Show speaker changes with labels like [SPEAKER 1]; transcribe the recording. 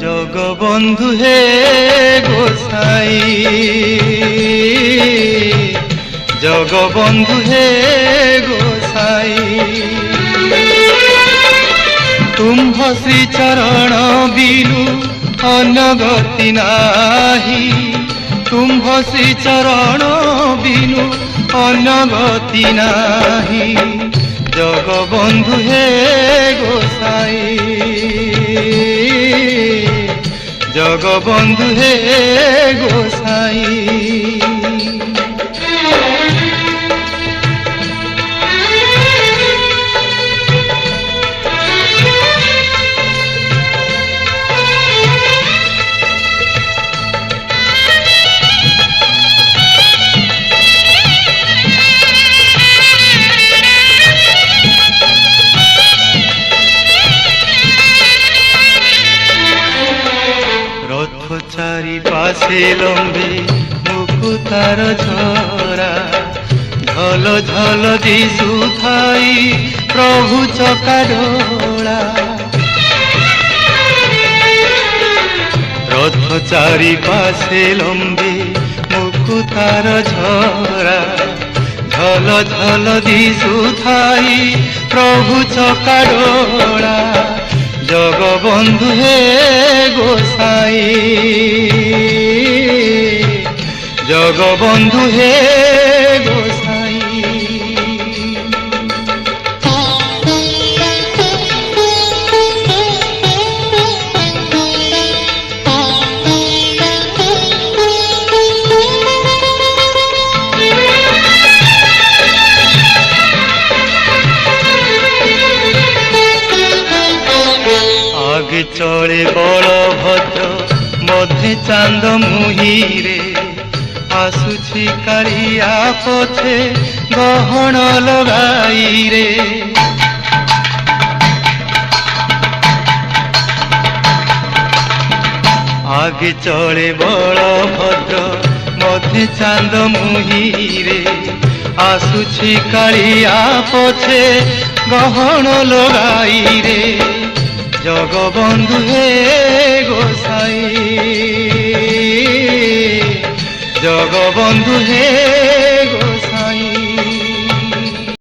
[SPEAKER 1] জগবন্ধু হে গোসাই, জগবন্ধু হে গোসাই, তুম্ভ শ্রী চরণ বিনু অনগতি নাহি, তুম্ভ শ্রী চরণ বিনু অনগতি নাহি, জগবন্ধু হে গোসাই, জগবন্ধু হে গোসাই। চারি পাশে লম্বে মুকুতার ঝরা, ঝল ঝল দিশুথাই প্রভু চকা ডোলা। রথ চারি পাশে লম্বে মুকুতার ঝরা, ঝল ঝল দিশুথাই প্রভু চকা ডোলা, জগবন্ধু হে গোসাই, জগবন্ধু হে গোসাই। আগে চলে বলভদ্র মধ্যে চাঁদ মুহিরে, আসুছি কালিয়া পথে গহণ লগাই রে। আগে চলে বলভদ্র মধ্যে চাঁদ মুহিরে, আসুছি কালিয়া পথে গহণ লগাই রে, জগবন্ধু হে গোসাই, জগবন্ধু হে